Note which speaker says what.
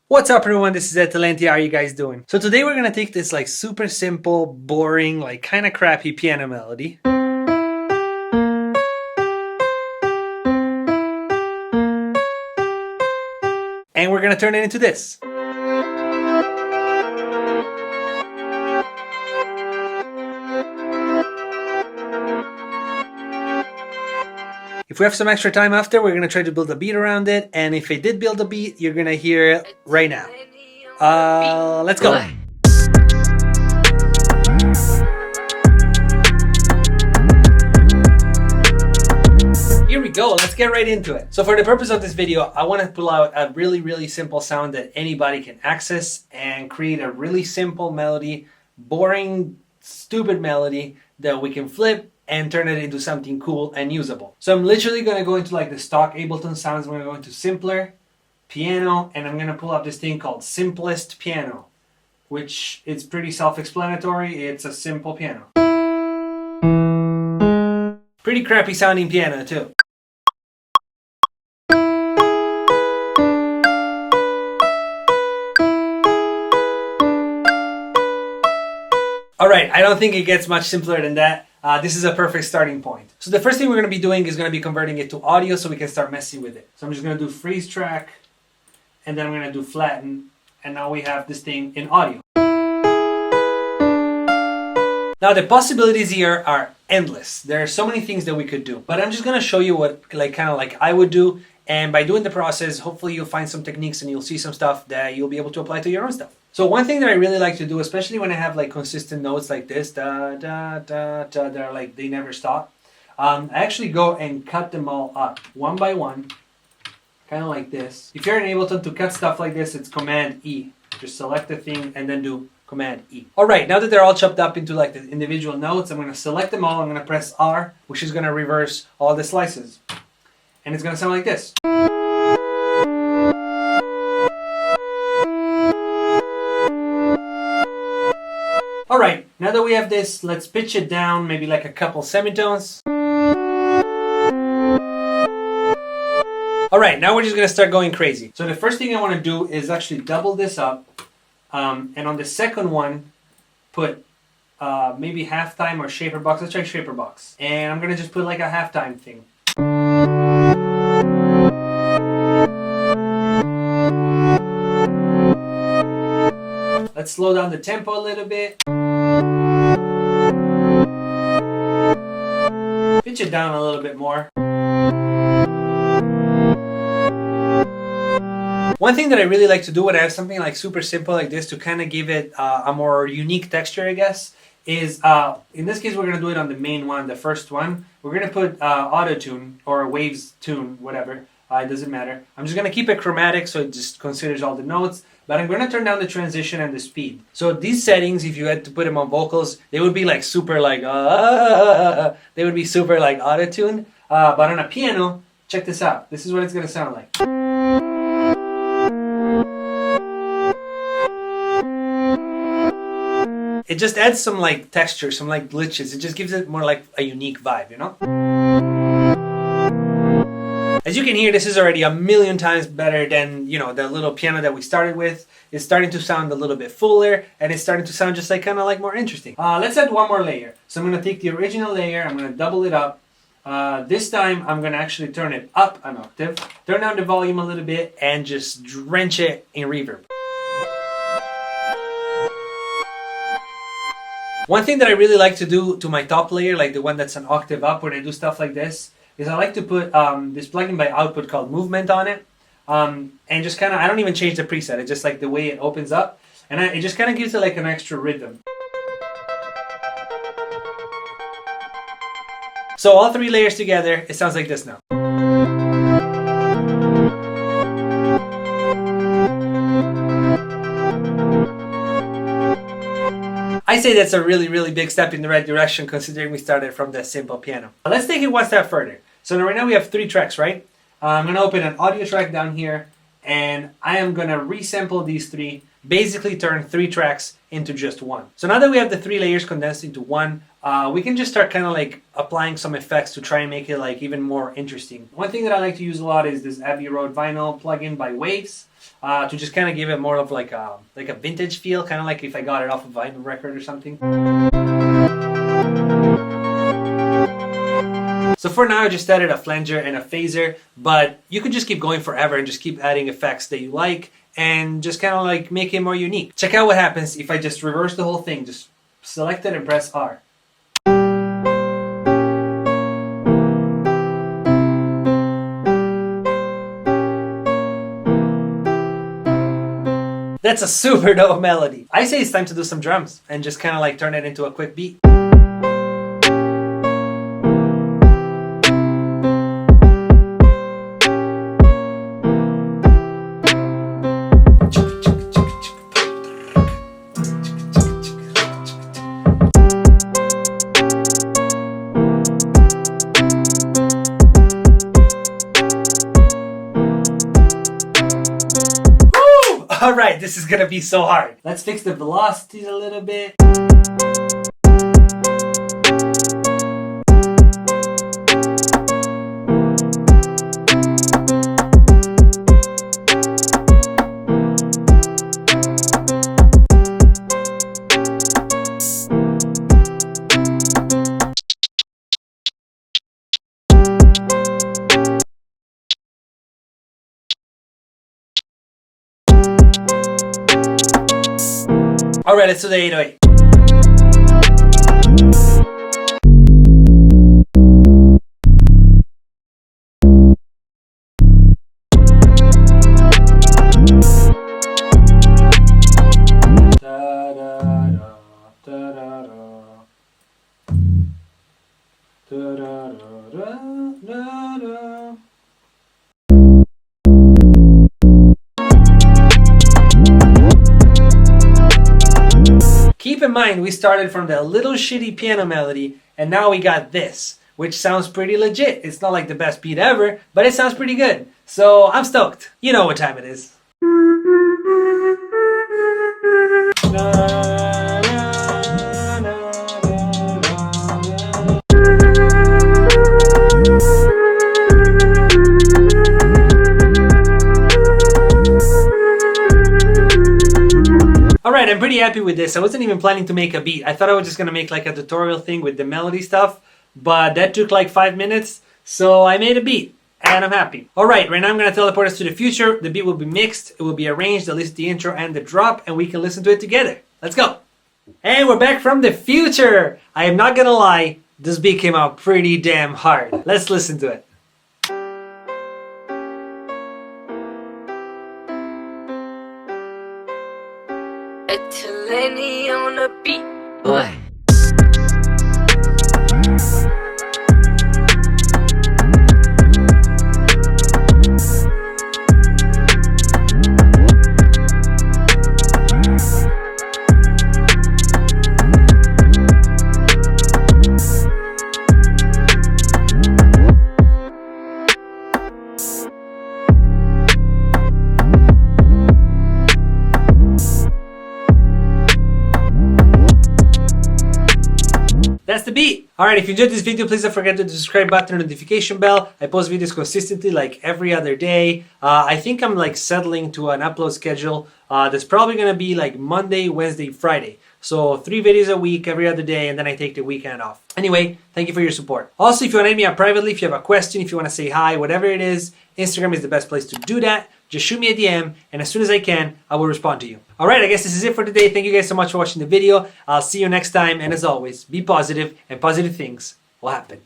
Speaker 1: What's up everyone, this is EdTalenti. How are you guys doing? So today we're gonna take this like super simple, boring, like kind of crappy piano melody. And we're gonna turn it into this. If we have some extra time after, we're gonna try to build a beat around it, and if I did build a beat, you're gonna hear it right now. Let's go. Here we go, let's get right into it. So for the purpose of this video, I want to pull out a really simple sound that anybody can access and create a really simple melody, boring, stupid melody that we can flip and turn it into something cool and usable. So I'm literally going to go into like the stock Ableton sounds. I'm going to go into simpler, piano, and I'm going to pull up this thing called simplest piano, which is pretty self-explanatory. It's a simple piano. Pretty crappy sounding piano too. Alright, I don't think it gets much simpler than that. This is a perfect starting point. So the first thing we're going to be doing is going to be converting it to audio so we can start messing with it. So I'm just going to do freeze track, and then I'm going to do flatten, and now we have this thing in audio. Now the possibilities here are endless. There are so many things that we could do, but I'm just going to show you what kind of like I would do, and by doing the process, hopefully you'll find some techniques and you'll see some stuff that you'll be able to apply to your own stuff. So one thing that I really like to do, especially when I have like consistent notes like this, da da da da, that are like they never stop. I actually go and cut them all up one by one, kind of like this. If you're in Ableton to cut stuff like this, it's Command E. Just select the thing and then do Command E. All right, now that they're all chopped up into like the individual notes, I'm going to select them all. I'm going to press R, which is going to reverse all the slices, and it's going to sound like this. Alright, now that we have this, let's pitch it down, maybe like a couple semitones. Alright, now we're just going to start going crazy. So the first thing I want to do is actually double this up, and on the second one, put maybe halftime or shaper box. Let's try shaper box. And I'm going to just put like a halftime thing. Let's slow down the tempo a little bit. Pitch it down a little bit more. One thing that I really like to do when I have something like super simple like this to kind of give it a more unique texture, I guess, is in this case we're going to do it on the main one, the first one. We're going to put auto tune or waves tune, whatever. It doesn't matter. I'm just going to keep it chromatic so it just considers all the notes. But I'm going to turn down the transition and the speed. So these settings, if you had to put them on vocals, they would be like super like, they would be super like auto-tuned. But on a piano, check this out. This is what it's going to sound like. It just adds some like texture, some like glitches. It just gives it more like a unique vibe, you know? As you can hear, this is already a million times better than, you know, the little piano that we started with. It's starting to sound a little bit fuller, and it's starting to sound just like kind of like more interesting. Let's add one more layer. So I'm going to take the original layer, I'm going to double it up. This time I'm going to actually turn it up an octave, turn down the volume a little bit, and just drench it in reverb. One thing that I really like to do to my top layer, like the one that's an octave up when I do stuff like this, is I like to put this plugin by Output called Movement on it, and just kind of, I don't even change the preset, it's just like the way it opens up, and it just kind of gives it like an extra rhythm. So all three layers together, it sounds like this now. I say that's a really big step in the right direction considering we started from the simple piano. Let's take it one step further. So right now we have 3 tracks, right? I'm going to open an audio track down here, and I am gonna resample these three, basically turn 3 tracks into just one. So now that we have the 3 layers condensed into one, we can just start kind of like applying some effects to try and make it like even more interesting. One thing that I like to use a lot is this Abbey Road vinyl plugin by Waves, to just kind of give it more of like a vintage feel, kind of like if I got it off a vinyl record or something. So for now I just added a flanger and a phaser, but you could just keep going forever and just keep adding effects that you like and just kind of like make it more unique. Check out what happens if I just reverse the whole thing, just select it and press R. That's a super dope melody. I say it's time to do some drums and just kind of like turn it into a quick beat. Alright, this is gonna be so hard. Let's fix the velocities a little bit. Alright, let's do the 808. Keep in mind, we started from the little shitty piano melody, and now we got this, which sounds pretty legit. It's not like the best beat ever, but it sounds pretty good. So I'm stoked. You know what time it is. Alright, I'm pretty happy with this. I wasn't even planning to make a beat. I thought I was just going to make like a tutorial thing with the melody stuff, but that took like 5 minutes, so I made a beat, and I'm happy. Alright, right now I'm going to teleport us to the future. The beat will be mixed, it will be arranged, at least the intro and the drop, and we can listen to it together. Let's go! And we're back from the future! I am not going to lie, this beat came out pretty damn hard. Let's listen to it.
Speaker 2: EdTalenti on the beat, boy.
Speaker 1: That's the beat. Alright, if you enjoyed this video, please don't forget to hit the subscribe button and notification bell. I post videos consistently, like every other day. I think I'm like settling to an upload schedule that's probably going to be like Monday, Wednesday, Friday. So 3 videos a week, every other day, and then I take the weekend off. Anyway, thank you for your support. Also, if you want to hit me up privately, if you have a question, if you want to say hi, whatever it is, Instagram is the best place to do that. Just shoot me a DM, and as soon as I can, I will respond to you. Alright, I guess this is it for today. Thank you guys so much for watching the video. I'll see you next time, and as always, be positive, and positive things will happen.